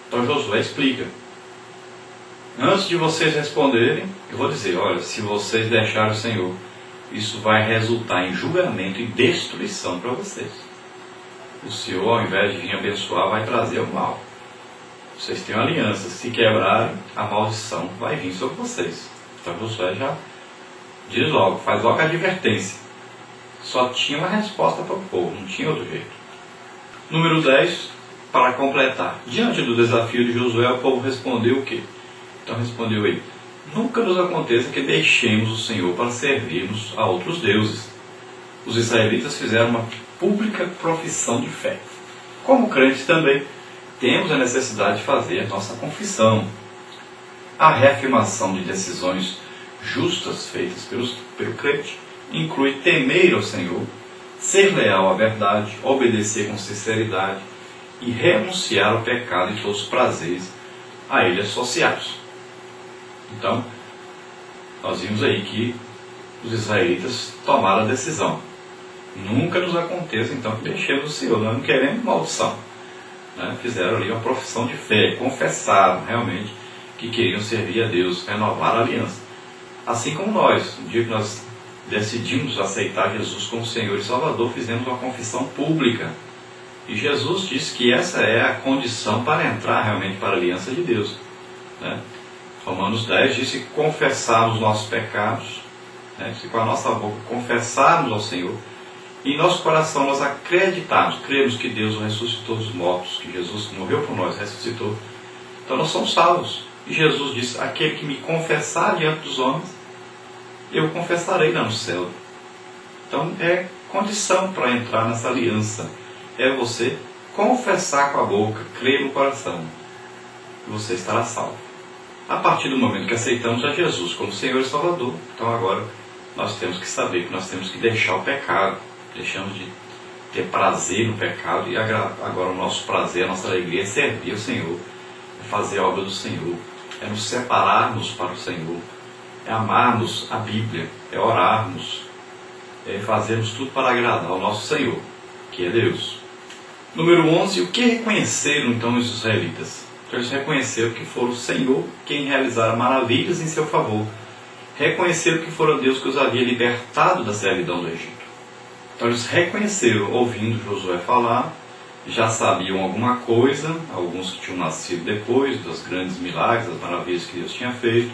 Então Josué explica. Antes de vocês responderem, eu vou dizer, olha, se vocês deixarem o Senhor, isso vai resultar em julgamento e destruição para vocês. O Senhor, ao invés de vir abençoar, vai trazer o mal. Vocês têm uma aliança, se quebrarem, a maldição vai vir sobre vocês. Então Josué já diz logo, faz logo a advertência. Só tinha uma resposta para o povo, não tinha outro jeito. Número 10, para completar. Diante do desafio de Josué, o povo respondeu o quê? Então respondeu ele, nunca nos aconteça que deixemos o Senhor para servirmos a outros deuses. Os israelitas fizeram uma pública profissão de fé. Como crentes também, temos a necessidade de fazer a nossa confissão. A reafirmação de decisões justas feitas pelo crente inclui temer ao Senhor, ser leal à verdade, obedecer com sinceridade e renunciar ao pecado e todos os prazeres a ele associados. Então, nós vimos aí que os israelitas tomaram a decisão. Nunca nos aconteça então que deixemos o Senhor, nós não queremos maldição. Fizeram ali uma profissão de fé, confessaram realmente que queriam servir a Deus, renovar a aliança. Assim como nós, no dia que nós decidimos aceitar Jesus como Senhor e Salvador, fizemos uma confissão pública. E Jesus disse que essa é a condição para entrar realmente para a aliança de Deus. Romanos 10 diz que confessarmos nossos pecados, se com a nossa boca confessarmos ao Senhor, e em nosso coração nós acreditarmos, cremos que Deus o ressuscitou dos mortos, que Jesus morreu por nós, ressuscitou, então nós somos salvos. E Jesus disse, aquele que me confessar diante dos homens, eu confessarei lá no céu. Então é condição para entrar nessa aliança, é você confessar com a boca, crer no coração, e você estará salvo. A partir do momento que aceitamos a Jesus como Senhor e Salvador, então agora nós temos que saber que nós temos que deixar o pecado, deixamos de ter prazer no pecado, e agora o nosso prazer, a nossa alegria é servir o Senhor, é fazer a obra do Senhor, é nos separarmos para o Senhor, é amarmos a Bíblia, é orarmos, é fazermos tudo para agradar ao nosso Senhor, que é Deus. Número 11, o que reconheceram então os israelitas? Então eles reconheceram que foram o Senhor quem realizara maravilhas em seu favor, reconheceram que fora Deus que os havia libertado da servidão do Egito. Então eles reconheceram, ouvindo Josué falar, já sabiam alguma coisa, alguns que tinham nascido depois, dos grandes milagres, das maravilhas que Deus tinha feito.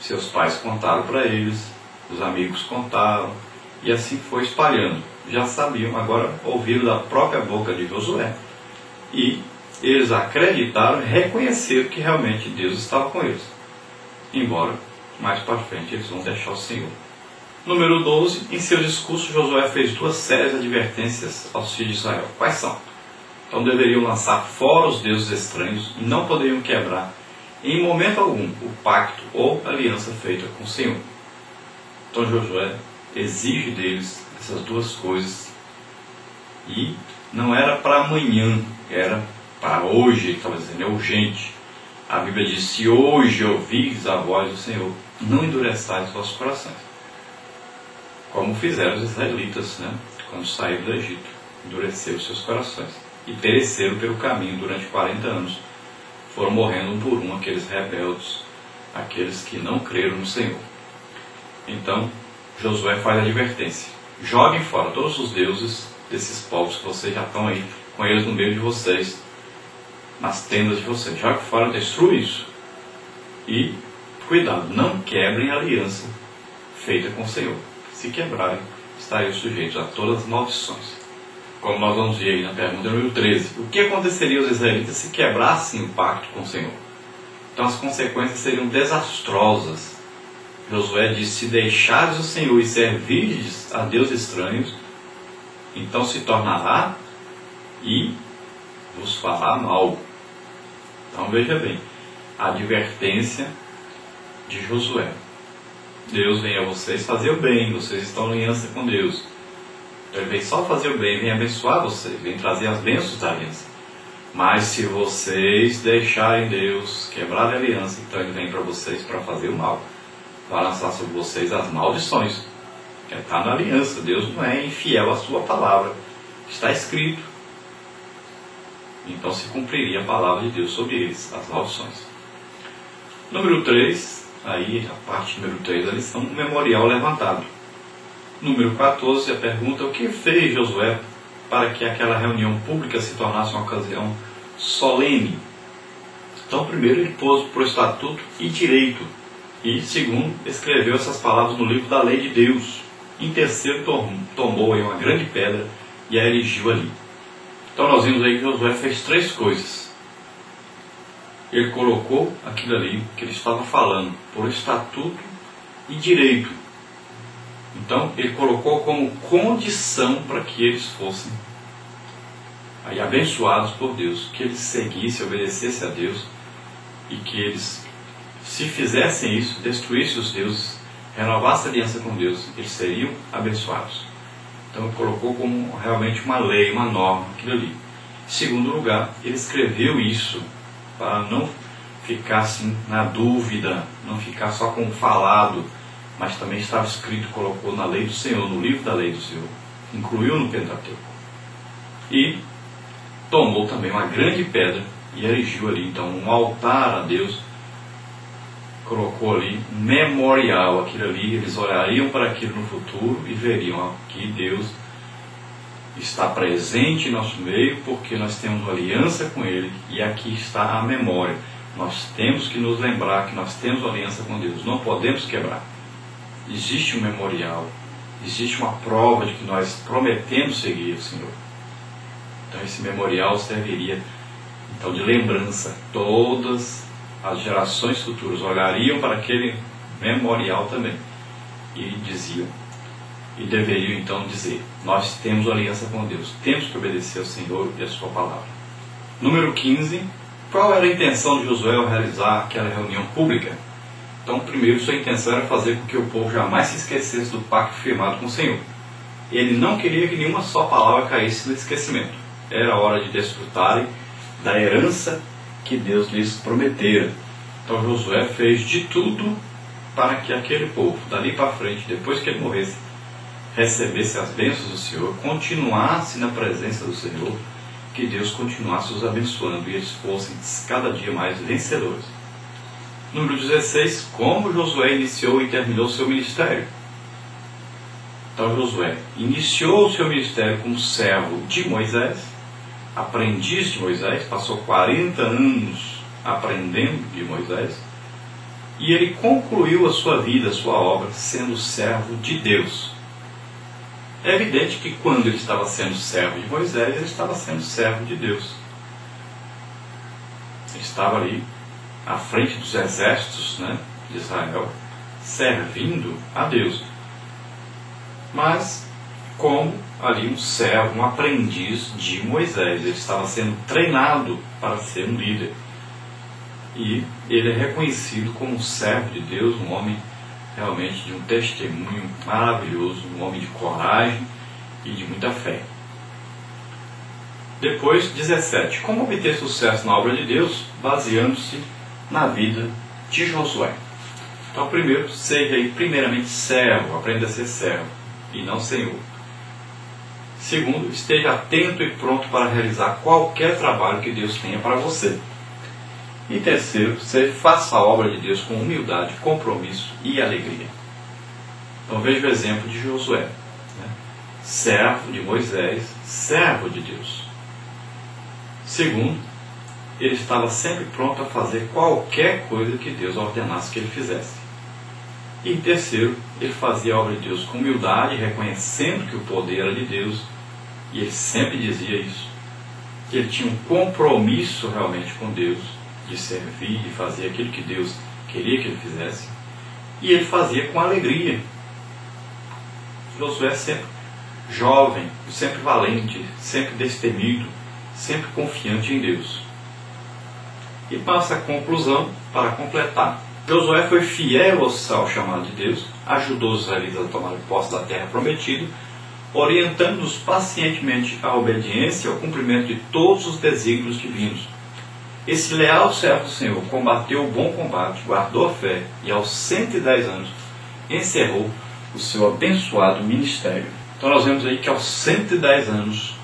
Seus pais contaram para eles, os amigos contaram, e assim foi espalhando. Já sabiam, agora ouviram da própria boca de Josué. E eles acreditaram e reconheceram que realmente Deus estava com eles. Embora, mais para frente, eles vão deixar o Senhor. Número 12, em seu discurso, Josué fez duas sérias advertências aos filhos de Israel. Quais são? Então deveriam lançar fora os deuses estranhos e não poderiam quebrar, em momento algum, o pacto ou aliança feita com o Senhor. Então Josué exige deles essas duas coisas. E não era para amanhã, era para hoje, ele estava dizendo, é urgente. A Bíblia diz, se hoje ouvis a voz do Senhor, não endureçais os vossos corações. Como fizeram os israelitas, quando saíram do Egito, endureceram seus corações e pereceram pelo caminho durante 40 anos. Foram morrendo um por um aqueles rebeldes, aqueles que não creram no Senhor. Então, Josué faz a advertência. Joguem fora todos os deuses desses povos que vocês já estão aí, com eles no meio de vocês, nas tendas de vocês. Joguem fora, destrua isso. E, cuidado, não quebrem a aliança feita com o Senhor. Se quebrarem, estariam sujeitos a todas as maldições. Como nós vamos ver aí na pergunta número 13. O que aconteceria aos israelitas se quebrassem o pacto com o Senhor? Então as consequências seriam desastrosas. Josué disse, se deixares o Senhor e servires a deuses estranhos, então se tornará e vos fará mal. Então veja bem, a advertência de Josué. Deus vem a vocês fazer o bem, vocês estão em aliança com Deus. Ele vem só fazer o bem, vem abençoar vocês, vem trazer as bênçãos da aliança. Mas se vocês deixarem Deus, quebrar a aliança, então Ele vem para vocês para fazer o mal. Vai lançar sobre vocês as maldições. Está na aliança, Deus não é infiel à sua palavra. Está escrito. Então se cumpriria a palavra de Deus sobre eles, as maldições. Número 3, aí a parte número 3 da lição, um memorial levantado. Número 14, a pergunta: o que fez Josué para que aquela reunião pública se tornasse uma ocasião solene? Então, primeiro, ele pôs por estatuto e direito. E, segundo, escreveu essas palavras no livro da lei de Deus. Em terceiro, tomou aí uma grande pedra e a erigiu ali. Então, nós vimos aí que Josué fez 3 coisas. Ele colocou aquilo ali que ele estava falando por estatuto e direito. Então, ele colocou como condição para que eles fossem aí abençoados por Deus, que eles seguissem, obedecessem a Deus, e que eles, se fizessem isso, destruíssem os deuses, renovassem a aliança com Deus, eles seriam abençoados. Então ele colocou como realmente uma lei, uma norma, aquilo ali. Em segundo lugar, ele escreveu isso para não ficar assim na dúvida, não ficar só com o falado, mas também estava escrito, colocou na lei do Senhor, no livro da lei do Senhor, incluiu no Pentateuco. E tomou também uma grande pedra e erigiu ali então um altar a Deus, colocou ali um memorial, aquilo ali, eles olhariam para aquilo no futuro e veriam que Deus está presente em nosso meio, porque nós temos uma aliança com Ele, e aqui está a memória. Nós temos que nos lembrar que nós temos uma aliança com Deus, não podemos quebrar. Existe um memorial, existe uma prova de que nós prometemos seguir o Senhor. Então esse memorial serviria então de lembrança. Todas as gerações futuras olhariam para aquele memorial também e diziam, e deveriam então dizer: nós temos aliança com Deus, temos que obedecer ao Senhor e a sua palavra. Número 15, qual era a intenção de Josué ao realizar aquela reunião pública? Então, primeiro, sua intenção era fazer com que o povo jamais se esquecesse do pacto firmado com o Senhor. Ele não queria que nenhuma só palavra caísse no esquecimento. Era hora de desfrutarem da herança que Deus lhes prometera. Então Josué fez de tudo para que aquele povo, dali para frente, depois que ele morresse, recebesse as bênçãos do Senhor, continuasse na presença do Senhor, que Deus continuasse os abençoando e eles fossem cada dia mais vencedores. Número 16, como Josué iniciou e terminou seu ministério. Então Josué iniciou o seu ministério como servo de Moisés, aprendiz de Moisés, passou 40 anos aprendendo de Moisés, e ele concluiu a sua vida, a sua obra, sendo servo de Deus. É evidente que quando ele estava sendo servo de Moisés, ele estava sendo servo de Deus. Ele estava ali à frente dos exércitos, de Israel, servindo a Deus. Mas como ali um servo, um aprendiz de Moisés, ele estava sendo treinado para ser um líder. E ele é reconhecido como um servo de Deus, um homem realmente de um testemunho maravilhoso, um homem de coragem e de muita fé. Depois, 17. Como obter sucesso na obra de Deus, baseando-se na vida de Josué. Então, primeiro, seja aí primeiramente servo, aprenda a ser servo e não senhor. Segundo, esteja atento e pronto para realizar qualquer trabalho que Deus tenha para você. E terceiro, você faça a obra de Deus com humildade, compromisso e alegria. Então veja o exemplo de Josué, servo de Moisés, servo de Deus. Segundo, ele estava sempre pronto a fazer qualquer coisa que Deus ordenasse que ele fizesse. E terceiro, ele fazia a obra de Deus com humildade, reconhecendo que o poder era de Deus, e ele sempre dizia isso, que ele tinha um compromisso realmente com Deus, de servir, de fazer aquilo que Deus queria que ele fizesse, e ele fazia com alegria. Josué sempre jovem, sempre valente, sempre destemido, sempre confiante em Deus. E passa a conclusão para completar. Josué foi fiel ao chamado de Deus, ajudou os israelitas a tomar posse da terra prometida, orientando-nos pacientemente à obediência e ao cumprimento de todos os desígnios divinos. Esse leal servo do Senhor combateu o bom combate, guardou a fé e aos 110 anos encerrou o seu abençoado ministério. Então nós vemos aí que aos 110 anos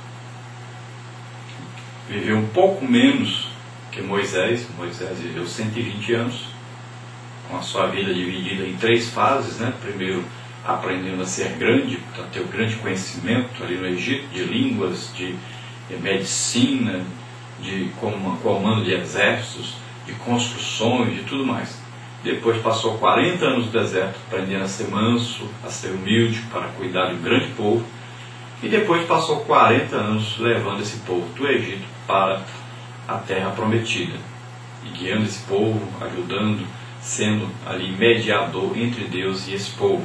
viveu um pouco menos que Moisés. Moisés viveu 120 anos, com a sua vida dividida em 3 fases, né? Primeiro, aprendendo a ser grande, a ter um grande conhecimento ali no Egito, de línguas, de medicina, de comando de exércitos, de construções, de tudo mais. Depois passou 40 anos no deserto, aprendendo a ser manso, a ser humilde, para cuidar de um grande povo. E depois passou 40 anos levando esse povo do Egito para a terra prometida, e guiando esse povo, ajudando, sendo ali mediador entre Deus e esse povo.